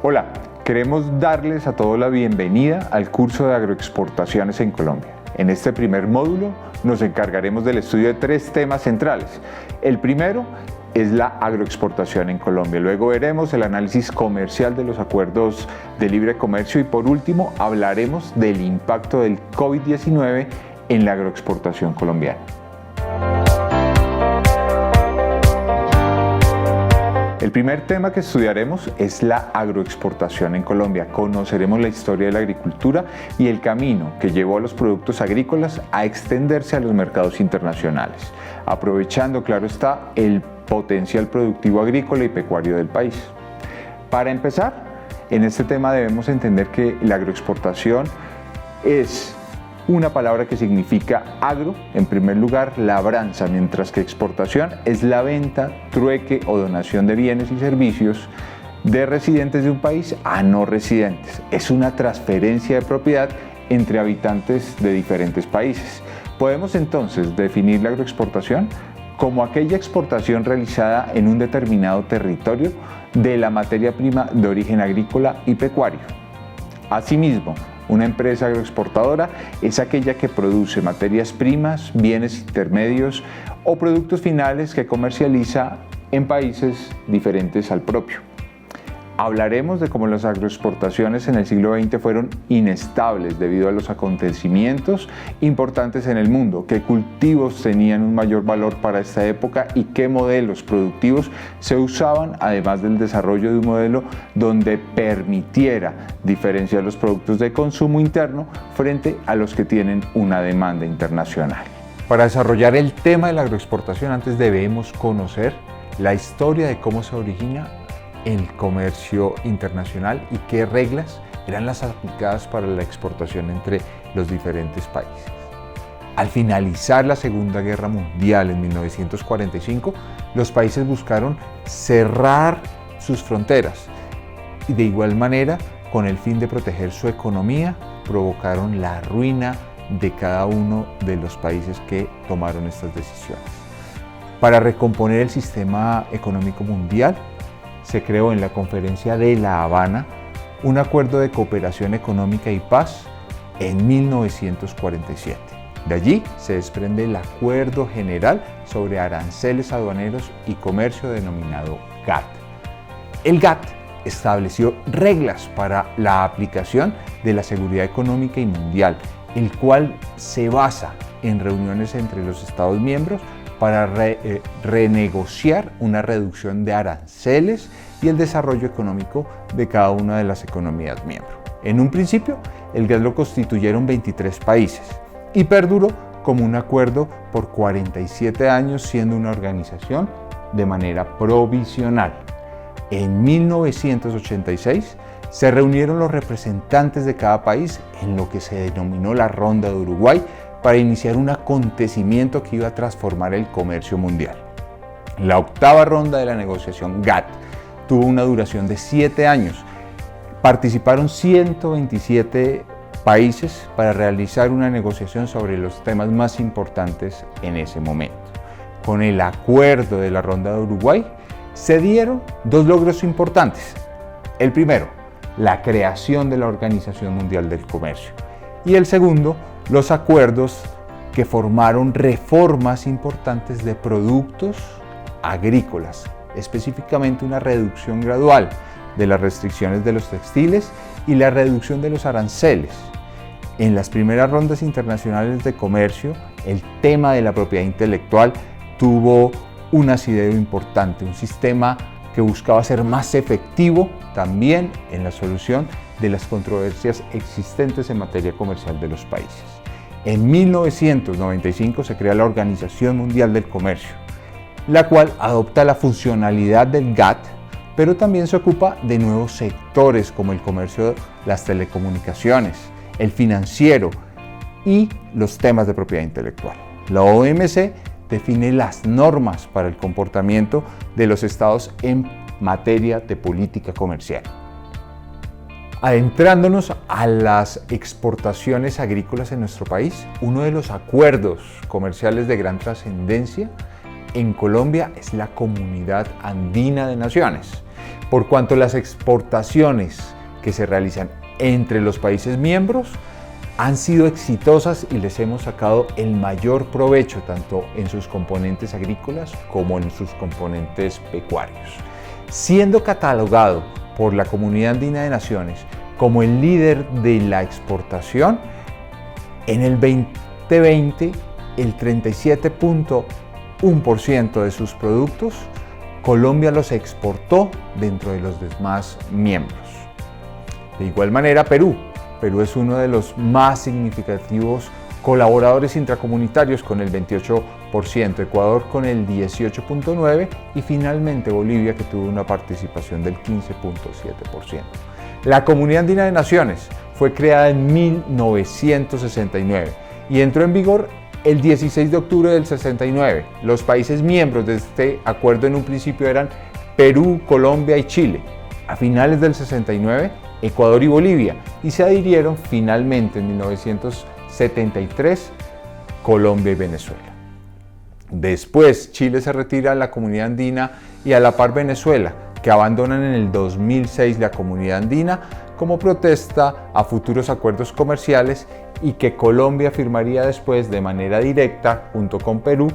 Hola, queremos darles a todos la bienvenida al curso de agroexportaciones en Colombia. En este primer módulo nos encargaremos del estudio de 3 temas centrales. El primero es la agroexportación en Colombia. Luego veremos el análisis comercial de los acuerdos de libre comercio y por último hablaremos del impacto del COVID-19 en la agroexportación colombiana. El primer tema que estudiaremos es la agroexportación en Colombia. Conoceremos la historia de la agricultura y el camino que llevó a los productos agrícolas a extenderse a los mercados internacionales, aprovechando, claro está, el potencial productivo agrícola y pecuario del país. Para empezar, en este tema debemos entender que la agroexportación es una palabra que significa agro, en primer lugar, labranza, mientras que exportación es la venta, trueque o donación de bienes y servicios de residentes de un país a no residentes. Es una transferencia de propiedad entre habitantes de diferentes países. Podemos entonces definir la agroexportación como aquella exportación realizada en un determinado territorio de la materia prima de origen agrícola y pecuario. Asimismo, una empresa agroexportadora es aquella que produce materias primas, bienes intermedios o productos finales que comercializa en países diferentes al propio. Hablaremos de cómo las agroexportaciones en el siglo XX fueron inestables debido a los acontecimientos importantes en el mundo, qué cultivos tenían un mayor valor para esta época y qué modelos productivos se usaban, además del desarrollo de un modelo donde permitiera diferenciar los productos de consumo interno frente a los que tienen una demanda internacional. Para desarrollar el tema de la agroexportación, antes debemos conocer la historia de cómo se origina el comercio internacional y qué reglas eran las aplicadas para la exportación entre los diferentes países. Al finalizar la Segunda Guerra Mundial en 1945, los países buscaron cerrar sus fronteras y de igual manera, con el fin de proteger su economía, provocaron la ruina de cada uno de los países que tomaron estas decisiones. Para recomponer el sistema económico mundial, se creó en la Conferencia de La Habana un acuerdo de cooperación económica y paz en 1947. De allí se desprende el Acuerdo General sobre Aranceles Aduaneros y Comercio denominado GATT. El GATT estableció reglas para la aplicación de la seguridad económica y mundial, el cual se basa en reuniones entre los Estados miembros para renegociar una reducción de aranceles y el desarrollo económico de cada una de las economías miembros. En un principio, el GATT lo constituyeron 23 países y perduró como un acuerdo por 47 años, siendo una organización de manera provisional. En 1986 se reunieron los representantes de cada país en lo que se denominó la Ronda de Uruguay, para iniciar un acontecimiento que iba a transformar el comercio mundial. La octava ronda de la negociación GATT tuvo una duración de 7 años. Participaron 127 países para realizar una negociación sobre los temas más importantes en ese momento. Con el acuerdo de la Ronda de Uruguay se dieron 2 logros importantes. El primero, la creación de la Organización Mundial del Comercio. Y el segundo, los acuerdos que formaron reformas importantes de productos agrícolas, específicamente una reducción gradual de las restricciones de los textiles y la reducción de los aranceles. En las primeras rondas internacionales de comercio, el tema de la propiedad intelectual tuvo un asidero importante, un sistema que buscaba ser más efectivo también en la solución de las controversias existentes en materia comercial de los países. En 1995 se crea la Organización Mundial del Comercio, la cual adopta la funcionalidad del GATT, pero también se ocupa de nuevos sectores como el comercio, las telecomunicaciones, el financiero y los temas de propiedad intelectual. La OMC define las normas para el comportamiento de los estados en materia de política comercial. Adentrándonos a las exportaciones agrícolas en nuestro país, uno de los acuerdos comerciales de gran trascendencia en Colombia es la Comunidad Andina de Naciones. por cuanto las exportaciones que se realizan entre los países miembros han sido exitosas y les hemos sacado el mayor provecho tanto en sus componentes agrícolas como en sus componentes pecuarios. Siendo catalogado por la Comunidad Andina de Naciones como el líder de la exportación, en el 2020 el 37.1% de sus productos Colombia los exportó dentro de los demás miembros. De igual manera, Perú es uno de los más significativos colaboradores intracomunitarios con el 28%, Ecuador con el 18.9% y finalmente Bolivia, que tuvo una participación del 15.7%. La Comunidad Andina de Naciones fue creada en 1969 y entró en vigor el 16 de octubre del 69. Los países miembros de este acuerdo en un principio eran Perú, Colombia y Chile. A finales del 69, Ecuador y Bolivia, y se adhirieron finalmente en 1973 Colombia y Venezuela. Después Chile se retira de la Comunidad Andina y a la par Venezuela, que abandonan en el 2006 la Comunidad Andina como protesta a futuros acuerdos comerciales y que Colombia firmaría después de manera directa junto con Perú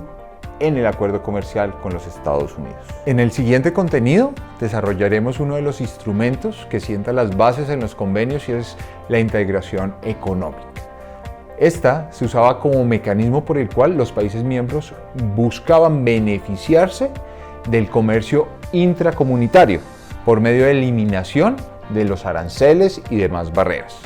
en el acuerdo comercial con los Estados Unidos. En el siguiente contenido desarrollaremos uno de los instrumentos que sienta las bases en los convenios y es la integración económica. Esta se usaba como mecanismo por el cual los países miembros buscaban beneficiarse del comercio intracomunitario por medio de eliminación de los aranceles y demás barreras.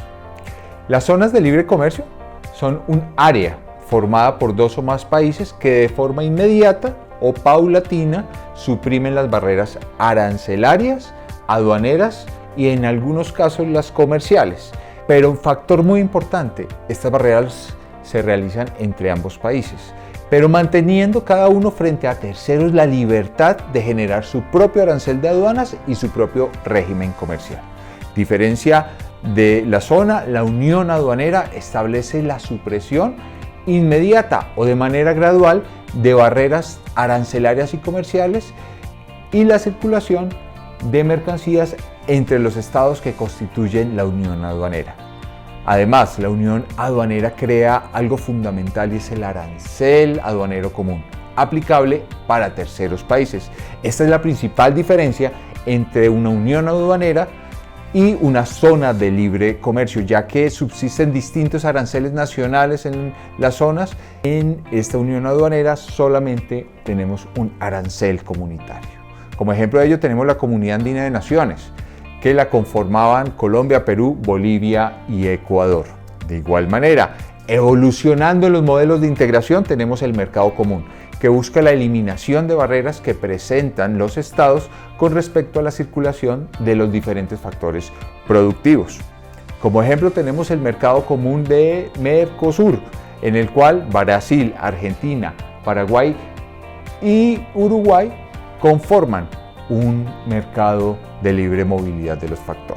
Las zonas de libre comercio son un área formada por dos o más países que de forma inmediata o paulatina suprimen las barreras arancelarias, aduaneras y en algunos casos las comerciales. Pero un factor muy importante, estas barreras se realizan entre ambos países, pero manteniendo cada uno frente a terceros la libertad de generar su propio arancel de aduanas y su propio régimen comercial. Diferencia de la zona, la unión aduanera establece la supresión inmediata o de manera gradual de barreras arancelarias y comerciales y la circulación de mercancías entre los estados que constituyen la unión aduanera. Además, la unión aduanera crea algo fundamental y es el arancel aduanero común, aplicable para terceros países. Esta es la principal diferencia entre una unión aduanera y una zona de libre comercio, ya que subsisten distintos aranceles nacionales en las zonas. En esta unión aduanera solamente tenemos un arancel comunitario. Como ejemplo de ello tenemos la Comunidad Andina de Naciones, que la conformaban Colombia, Perú, Bolivia y Ecuador. De igual manera, evolucionando en los modelos de integración tenemos el mercado común, que busca la eliminación de barreras que presentan los estados con respecto a la circulación de los diferentes factores productivos. Como ejemplo tenemos el mercado común de Mercosur, en el cual Brasil, Argentina, Paraguay y Uruguay conforman un mercado de libre movilidad de los factores.